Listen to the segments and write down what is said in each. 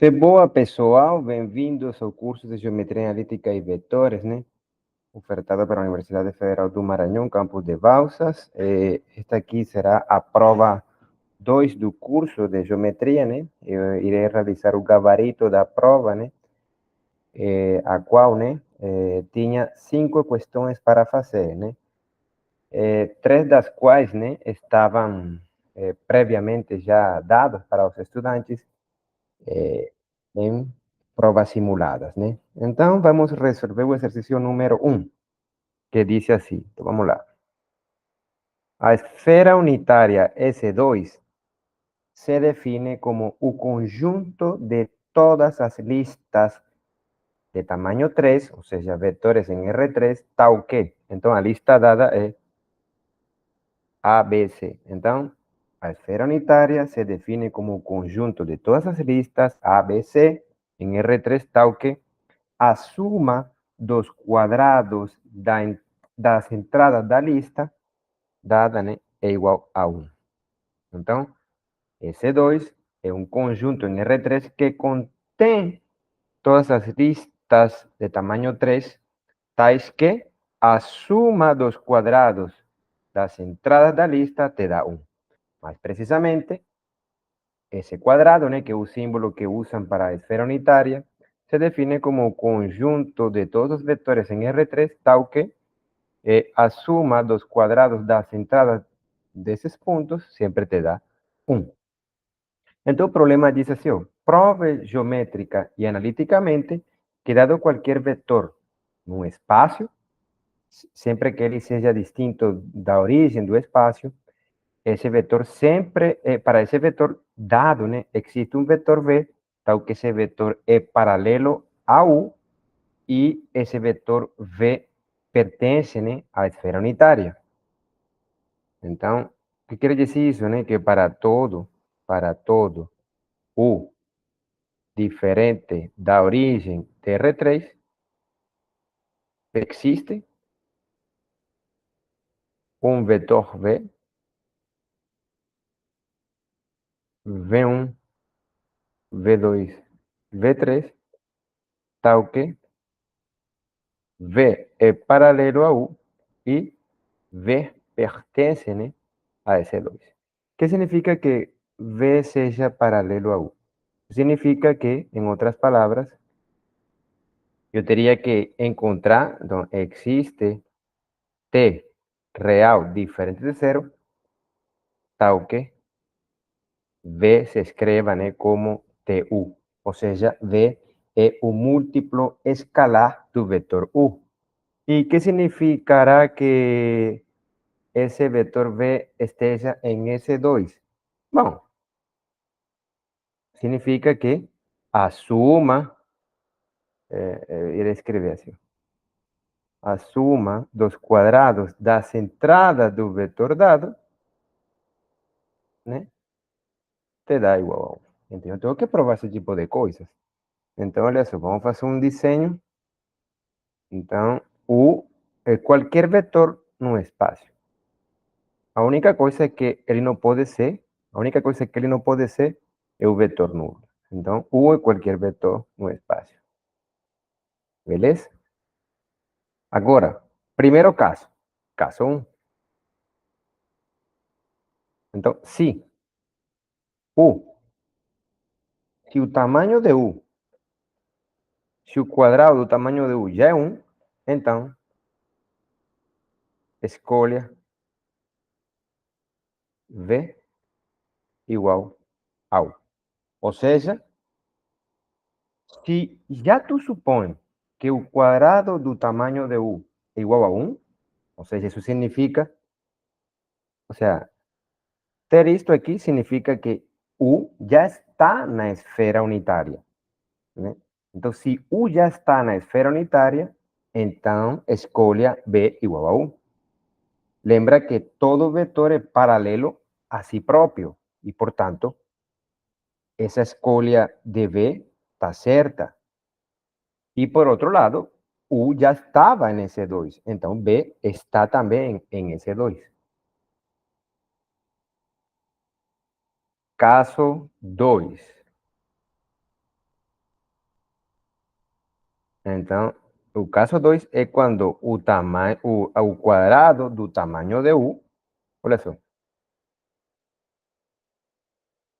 Boa, pessoal, bem-vindos ao curso de Geometria Analítica e Vetores, né? Ofertado pela Universidade Federal do Maranhão, campus de Balsas. Esta aqui será a prova 2 do curso de Geometria, né? Eu irei realizar o gabarito da prova, né? A qual, né? Tinha 5 questões para fazer, né? 3 das quais, né? Estavam previamente já dadas para os estudantes em provas simuladas, né? Então, vamos resolver o exercício número 1, que diz assim. Então, vamos lá. A esfera unitária S2 se define como o conjunto de todas as listas de tamaño 3, ou seja, vetores em R3, tal que. Então, a lista dada é ABC. Então, a esfera unitária se define como o conjunto de todas as listas ABC em R3, tal que a suma dos quadrados das entradas da lista dada, né, é igual a 1. Então, S2 é um conjunto em R3 que contém todas as listas de tamanho 3, tais que a suma dos quadrados das entradas da lista te dá 1. Mais precisamente, esse quadrado, né, que é o símbolo que usam para a esfera unitária, se define como o conjunto de todos os vetores em R3, tal que a suma dos quadrados das entradas desses pontos sempre te dá 1. Então, o problema diz assim, ó, prove geométrica e analiticamente que dado qualquer vetor num espaço, sempre que ele seja distinto da origem do espaço, esse vetor sempre, para esse vetor dado, né, existe um vetor V, tal que esse vetor é paralelo a U, e esse vetor V pertence, né, à esfera unitária. Então, o que quer dizer isso, né? Que para todo U diferente da origem de R3, existe um vetor V, V1, V2, V3, tal que V é paralelo a U e V pertence, né, a esse 2. Que significa que V seja paralelo a U? Significa que, em outras palavras, eu teria que encontrar, então, existe T real diferente de zero, tal que V se escreva, né, como TU, ou seja, V é o múltiplo escalar do vetor U. E que significará que esse vetor V esteja em S2? Bom, significa que a suma, irei escrever assim, a suma dos quadrados das entradas do vetor dado, né, te dá igual a 1. Então, eu tenho que provar esse tipo de coisas. Então, olha só, vamos fazer um desenho. Então, U é qualquer vetor no espaço. A única coisa é que ele não pode ser, a única coisa que ele não pode ser é o vetor nulo. Então, U é qualquer vetor no espaço. Beleza? Agora, primeiro caso. Caso 1. Então, se o tamanho de U, se o quadrado do tamanho de U já é 1, então, escolha V igual a U. Ou seja, se já tu supõe que o quadrado do tamanho de U é igual a 1, ou seja, isso significa, ou seja, ter isto aqui significa que U já está na esfera unitária, né? Então, se U já está na esfera unitária, então escolha B igual a U. Lembra que todo vetor é paralelo a si próprio e, portanto, essa escolha de B está certa. E por outro lado, U já estava em S2, então B está também em S2. Caso 2. Então, o caso 2 é quando o quadrado do tamanho de U, olha só,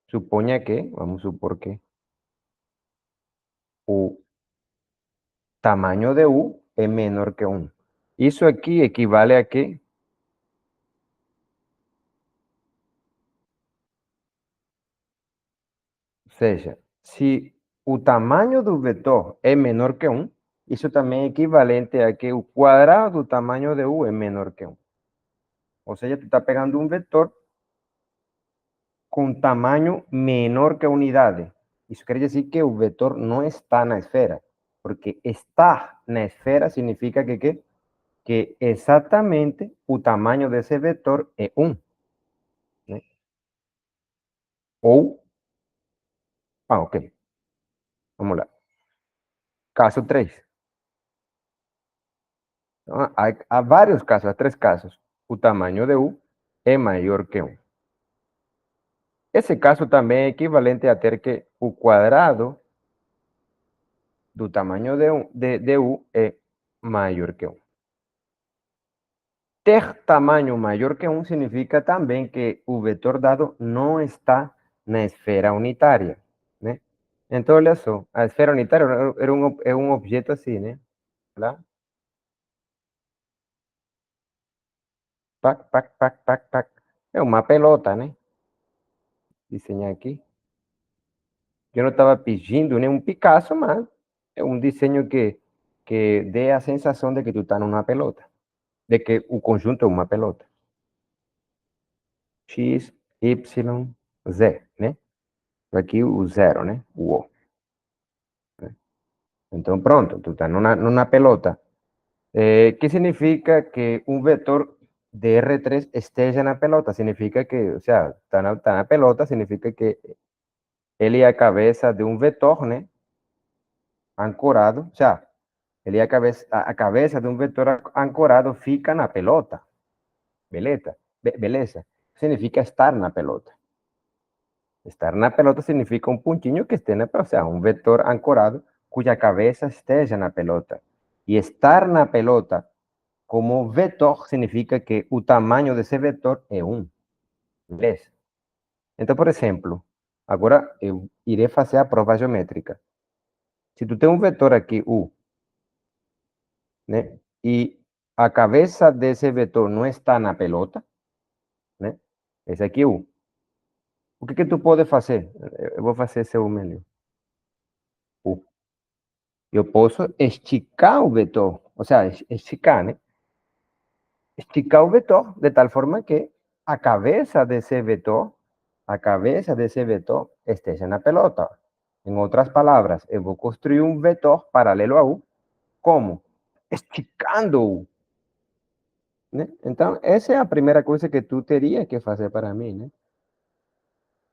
suponha que, vamos supor que o tamanho de U é menor que 1. Isso aqui equivale a quê? Ou seja, se o tamanho do vetor é menor que 1, isso também é equivalente a que o quadrado do tamanho de U é menor que 1. Ou seja, tu está pegando um vetor com tamanho menor que a unidade. Isso quer dizer que o vetor não está na esfera, porque estar na esfera significa que exatamente o tamanho desse vetor é 1. Né? Ou, ok, vamos lá. Caso 3. Há vários casos, há 3 casos. O tamanho de U é maior que 1. Esse caso também é equivalente a ter que o quadrado do tamanho de U é maior que 1. Ter tamanho maior que 1 significa também que o vetor dado não está na esfera unitária, né? Então, olha só, a esfera unitária é um objeto assim, né? Lá, pac, pac, pac, pac, pac. É uma pelota, né? Desenhar aqui. Eu não estava pedindo nenhum Picasso, mas é um desenho que dê a sensação de que tu está numa pelota, de que o conjunto é uma pelota. X, Y, Z, né? Aqui o zero, né? O O. Né? Então, pronto, tu está numa pelota. Que significa que um vetor de R3 esteja na pelota? Significa que, o sea, está na pelota, significa que ele é a cabeça de um vetor, né? Ancorado, o sea, ele é a cabeça de um vetor ancorado fica na pelota. Beleza? Beleza. Significa estar na pelota. Estar na pelota significa um pontinho que esteja na pelota, o sea, um vetor ancorado cuja cabeça esteja na pelota. E estar na pelota como vetor significa que o tamanho desse vetor é 1. Beleza? Então, por exemplo, agora eu irei fazer a prova geométrica. Se tu tem um vetor aqui, U, né? E a cabeça desse vetor não está na pelota, né? Esse aqui é U. O que tu pode fazer? Eu vou fazer esse U melhor. U. Eu posso esticar o vetor, ou seja, esticar, né? Esticar o vetor de tal forma que a cabeça desse vetor, esteja na pelota. Em outras palavras, eu vou construir um vetor paralelo a U, como? Esticando U. Né? Então, essa é a primeira coisa que tu teria que fazer para mim, né?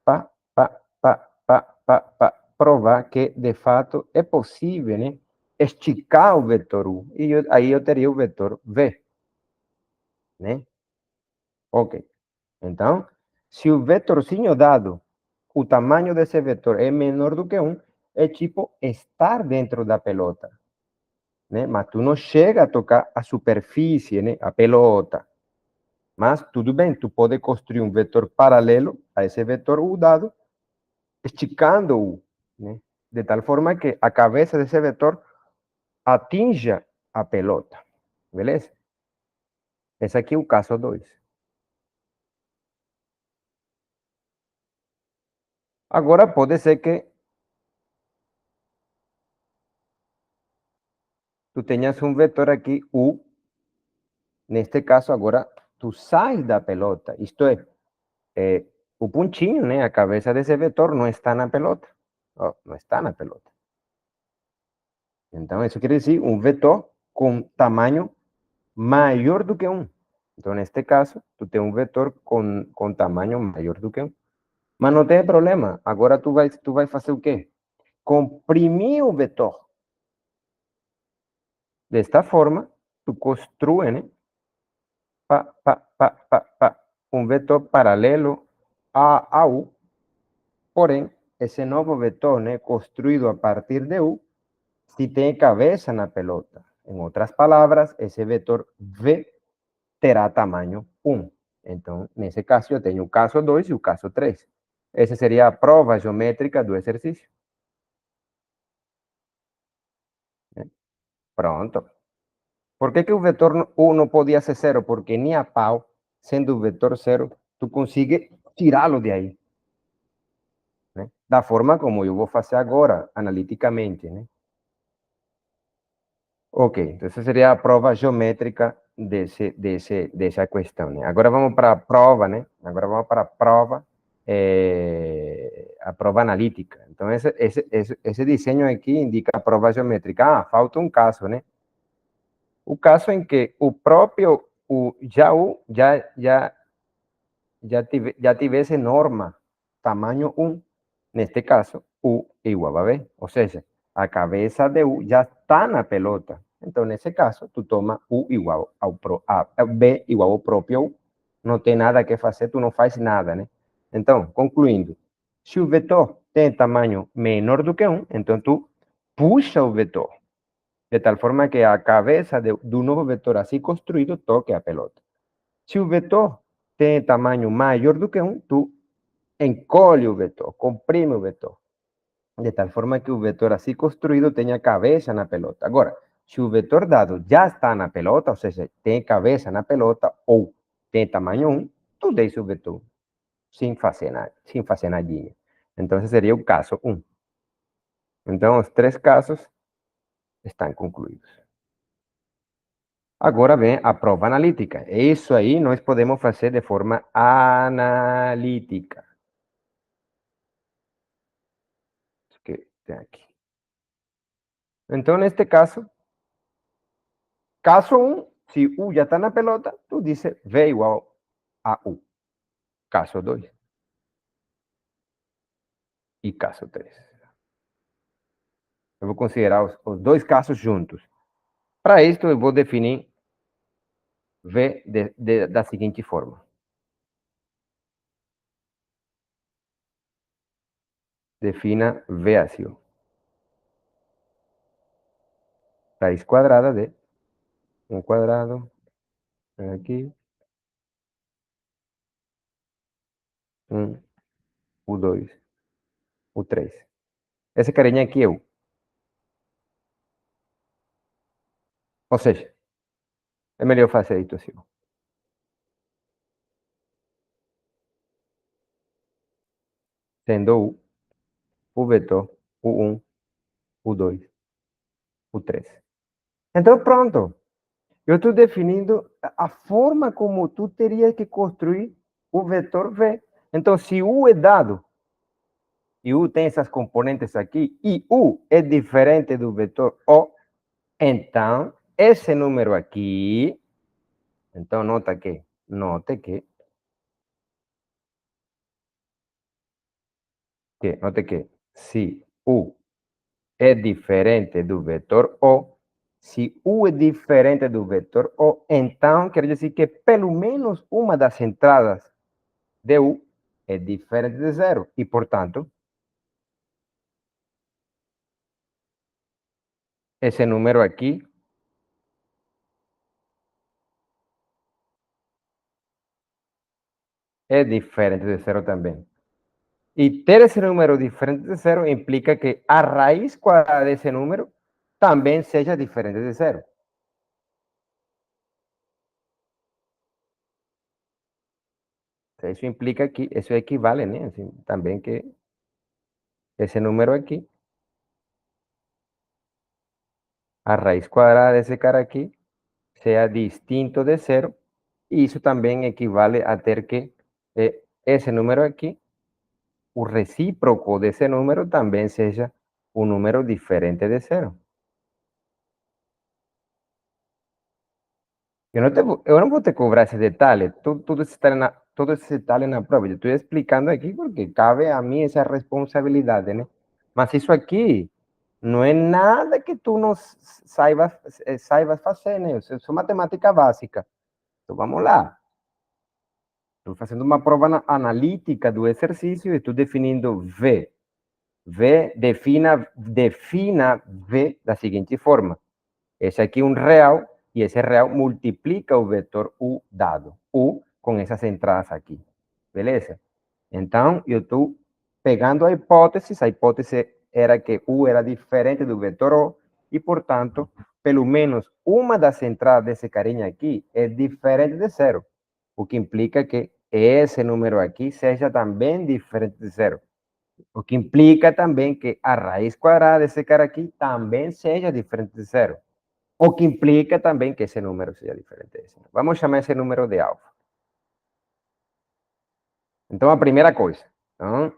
Pa, pa, provar que, de fato, é possível, né? Esticar o vetor U. E aí eu teria o vetor V, né? Ok. Então, se o vetorzinho dado, o tamanho desse vetor é menor do que 1, é tipo estar dentro da pelota, né? Mas tu não chega a tocar a superfície, né? A pelota. Mas tudo bem, tu pode construir um vetor paralelo a esse vetor U dado, esticando-o, né? De tal forma que a cabeça desse vetor atinja a pelota. Beleza? Esse aqui é o caso 2. Agora pode ser que tu tenhas um vetor aqui, U. Neste caso, agora tu sais da pelota. Isto é, o pontinho, né? A cabeça desse vetor não está na pelota. Oh, não está na pelota. Então, isso quer dizer um vetor com tamanho maior do que 1. Então, neste caso, tu tem um vetor com tamanho maior do que 1. Mas não tem problema. Agora tu vai fazer o quê? Comprimir o vetor. Desta forma, tu construi, né? Um vetor paralelo a U. Porém, esse novo vetor, né, construído a partir de U, se tem cabeça na pelota. Em outras palavras, esse vetor V terá tamanho 1. Então, nesse caso, eu tenho o caso 2 e o caso 3. Essa seria a prova geométrica do exercício. Pronto. Por que o vetor 1 não podia ser 0? Porque nem a pau, sendo o vetor 0, tu consegue tirá-lo de aí. Né? Da forma como eu vou fazer agora, analiticamente. Né? Ok, então essa seria a prova geométrica dessa questão. Né? Agora vamos para a prova, né? Agora vamos para a prova analítica. Então, esse desenho aqui indica a prova geométrica. Ah, falta um caso, né? O caso em que o próprio, já tivesse norma, tamanho 1, neste caso, U é igual a B. Ou seja, a cabeça de U já está na pelota. Então, nesse caso, tu toma U igual a B igual ao próprio U. Não tem nada que fazer, tu não faz nada, né? Então, concluindo, se o vetor tem tamanho menor do que 1, então tu puxa o vetor, de tal forma que a cabeça do novo vetor assim construído toque a pelota. Se o vetor tem tamanho maior do que 1, tu encolhe o vetor, comprime o vetor, de tal forma que o vetor assim construído tenha cabeça na pelota. Agora, se o vetor dado já está na pelota, ou seja, tem cabeça na pelota ou tem tamanho 1, tu deixa o vetor sem fazer nada, sem fazer nadinha. Então, esse seria o caso 1. Então, os 3 casos estão concluídos. Agora vem a prova analítica. Isso aí nós podemos fazer de forma analítica. Que tem aqui. Então, neste caso 1, se U já está na pelota, tu dices V igual a U. Caso 2 e caso 3. Eu vou considerar os 2 casos juntos. Para isso, eu vou definir V da seguinte forma. Defina V assim. Raiz quadrada de 1 quadrado, aqui, 1, U2, U3. Esse carinha aqui é U. Ou seja, é melhor fazer isso assim. Sendo U, o vetor U1, U2, U3. Então, pronto. Eu estou definindo a forma como tu teria que construir o vetor V. Então, se U é dado, e U tem essas componentes aqui, e U é diferente do vetor O, então, esse número aqui, então note que se U é diferente do vetor O, se U é diferente do vetor O, então quer dizer que pelo menos uma das entradas de U é diferente de zero. E, portanto, esse número aqui é diferente de zero também. E ter esse número diferente de zero implica que a raiz quadrada desse número também seja diferente de zero. Isso implica que isso equivale, né? Assim, também que esse número aqui, a raiz quadrada desse cara aqui, sea distinto de zero. E isso também equivale a ter que esse número aqui, o recíproco desse número também seja um número diferente de zero. Eu não vou te cobrar esse detalhe, todo esse detalhe na prova. Eu estou explicando aqui porque cabe a mim essa responsabilidade, né? Mas isso aqui não é nada que tu não saibas fazer, né? Isso é matemática básica. Então vamos lá. Estou fazendo uma prova analítica do exercício e estou definindo V. defina V da seguinte forma. Esse aqui é um real, e esse real multiplica o vetor U dado. U com essas entradas aqui. Beleza? Então, eu estou pegando a hipótese era que U era diferente do vetor O, e, portanto, pelo menos uma das entradas desse carinha aqui é diferente de zero, o que implica que esse número aqui seja também diferente de zero, o que implica também que a raiz quadrada desse cara aqui também seja diferente de zero, o que implica também que esse número seja diferente de zero. Vamos chamar esse número de alfa. Então, a primeira coisa, então,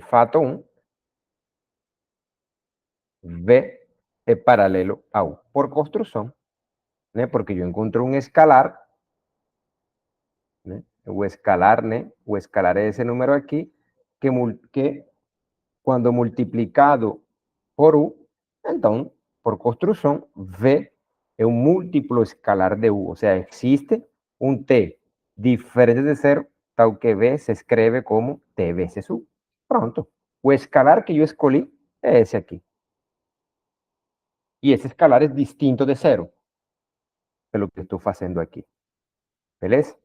fato 1, V é paralelo a U. Por construção, né? Porque eu encontro um escalar, né? O escalar, né? O escalar é esse número aqui, que quando multiplicado por U, então, por construção, V é um múltiplo escalar de U. Ou seja, existe um T diferente de zero, tal que V se escreve como T vezes U. Pronto. O escalar que eu escolhi é esse aqui. E esse escalar é distinto de zero, pelo que estou fazendo aqui. Beleza?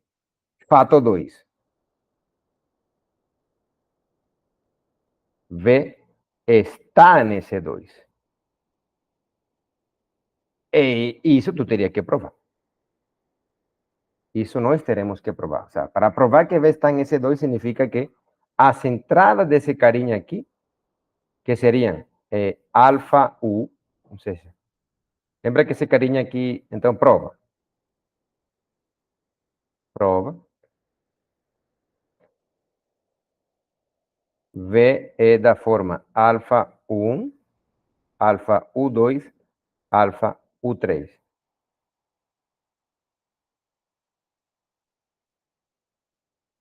Fato 2. V está nesse 2. E isso tu teria que provar. Isso nós teremos que provar. O sea, para provar que V está en ese 2 significa que as entradas desse carinha aqui, que seriam alfa U, ou seja, lembra que esse carinha aqui, então prova. Prova. V é da forma alfa U1, alfa U2, alfa U3.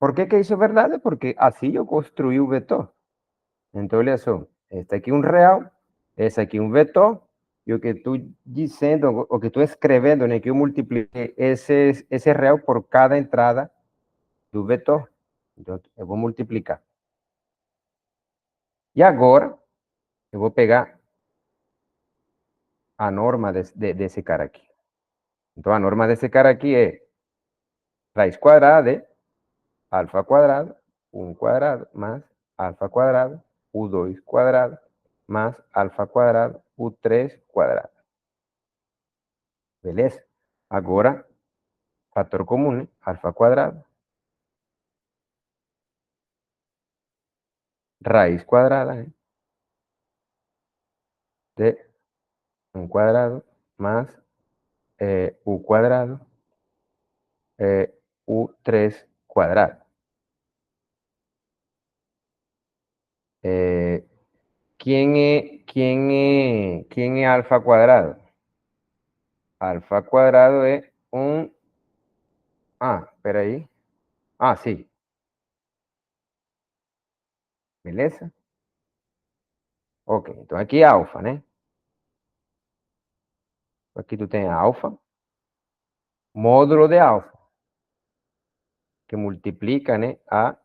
Por que isso é verdade? Porque assim eu construí o vetor. Então, olha só, este aqui é um real, esse aqui é um vetor, e o que estou dizendo, o que estou escrevendo, né, que eu multipliquei esse real por cada entrada do vetor. Então, eu vou multiplicar. E agora, eu vou pegar a norma desse cara aqui. Então, a norma desse cara aqui é raiz quadrada de alfa quadrado, 1 quadrado, mais alfa quadrado, U2 quadrado, mais alfa quadrado, U3 quadrado. Beleza? Agora, fator comum, né? Alfa quadrado, raiz quadrada, né? De 1 quadrado más U quadrado, U3 quadrado. ¿Quién es alfa cuadrado? Alfa cuadrado es un... Ah, espera ahí. Ah, sí. Beleza? Ok, então aqui é alfa, né? Aqui tu tem alfa, módulo de alfa, que multiplica, né, a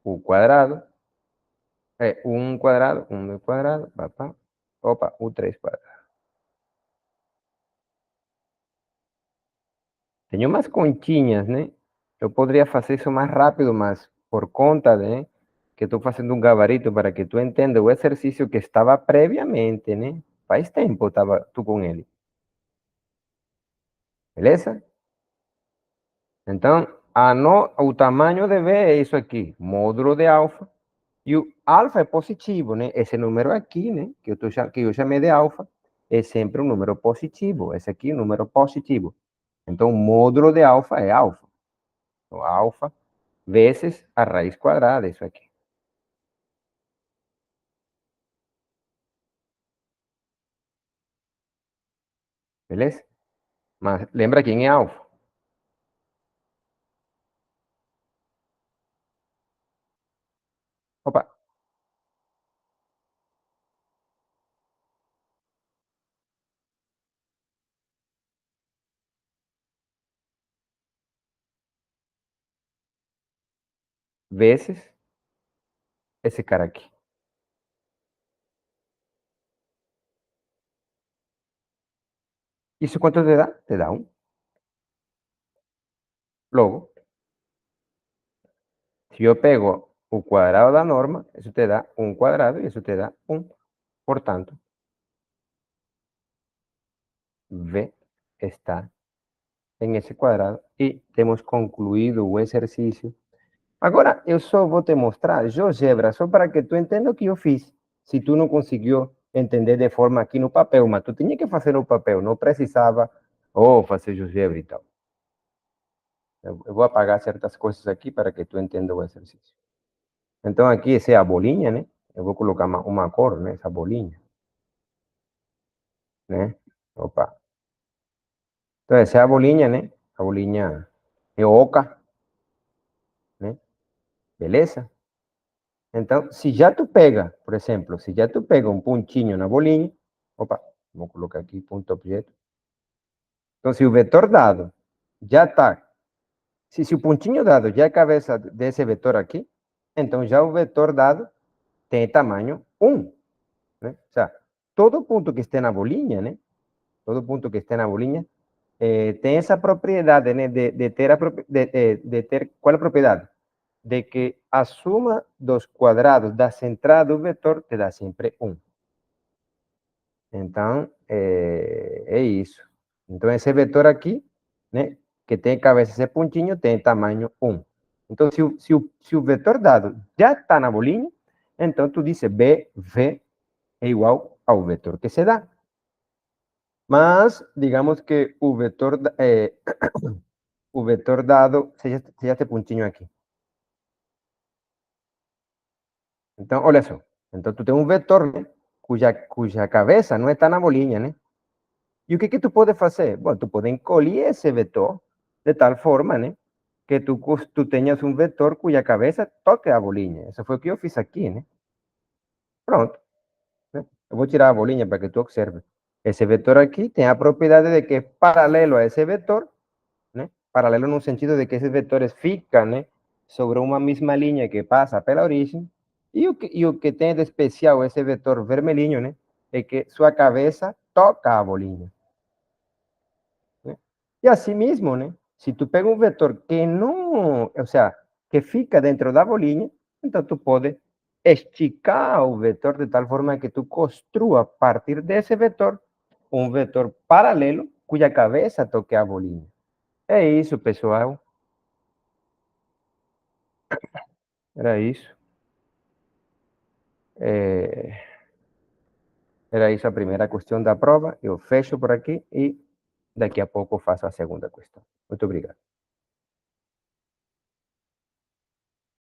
U quadrado, 1 quadrado, 1 quadrado, papá, opa, U3 quadrado. Tenho umas continhas, né? Eu poderia fazer isso mais rápido, mas por conta de que estou fazendo um gabarito para que tu entenda o exercício que estava previamente, né? Faz tempo estava tu com ele. Beleza? Então, o tamanho de V é isso aqui, módulo de alfa. E o alfa é positivo, né? Esse número aqui, né? Que eu chamei de alfa, é sempre um número positivo. Esse aqui é um número positivo. Então, o módulo de alfa é alfa. Então, alfa vezes a raiz quadrada, isso aqui. Beleza? Mas lembra quem é alfa? Opa, vezes esse cara aqui. Isso quanto te dá? Te dá 1. Logo, se eu pego o quadrado da norma, isso te dá 1 quadrado e isso te dá 1. Portanto, V está em esse quadrado e temos concluído o exercício. Agora, eu só vou te mostrar GeoGebra, só para que tu entenda o que eu fiz. Se tu não conseguiu entender de forma aqui no papel, mas tu tinha que fazer no papel, não precisava, fazer GeoGebra e tal. Eu vou apagar certas coisas aqui para que tu entenda o exercício. Então, aqui, essa é a bolinha, né? Eu vou colocar uma cor, né? Essa bolinha, né? Opa. Então, essa é a bolinha, né? A bolinha é oca, né? Beleza? Então, se já tu pega, por exemplo, se já tu pega um pontinho na bolinha, opa, vou colocar aqui ponto objeto. Então, se o vetor dado já está, se o pontinho dado já é a cabeça desse vetor aqui, então já o vetor dado tem tamanho 1, né? O sea, todo ponto que esteja na bolinha, né? Todo ponto que esteja na bolinha tem essa propriedade, né? De ter, de ter, qual é a propriedade? De que a suma dos quadrados da centrada do vetor te dá sempre 1. Então, é isso. Então, esse vetor aqui, né, que tem cabeça esse pontinho, tem tamanho 1. Então, se o vetor dado já está na bolinha, então tu diz BV é igual ao vetor que se dá. Mas, digamos que o vetor, o vetor dado seja este pontinho aqui. Então, olha só. Então, tu tem um vetor, né, cuja cabeça não está na bolinha, né? E o que tu pode fazer? Bom, tu pode encolher esse vetor de tal forma, né, que tu tenhas um vetor cuja cabeça toque a bolinha. Isso foi o que eu fiz aqui, né? Pronto. Né? Eu vou tirar a bolinha para que tu observe. Esse vetor aqui tem a propriedade de que é paralelo a esse vetor, né? Paralelo no sentido de que esses vetores ficam, né, sobre uma mesma linha que passa pela origem. E o que tem de especial esse vetor vermelhinho, né, é que sua cabeça toca a bolinha. Né? E assim mesmo, né? Se tu pega um vetor que não, ou seja, que fica dentro da bolinha, então tu pode esticar o vetor de tal forma que tu construa a partir desse vetor um vetor paralelo cuja cabeça toque a bolinha. É isso, pessoal. Era isso. Era isso a primeira questão da prova. Eu fecho por aqui e daqui a pouco faço a segunda questão. Muito obrigado.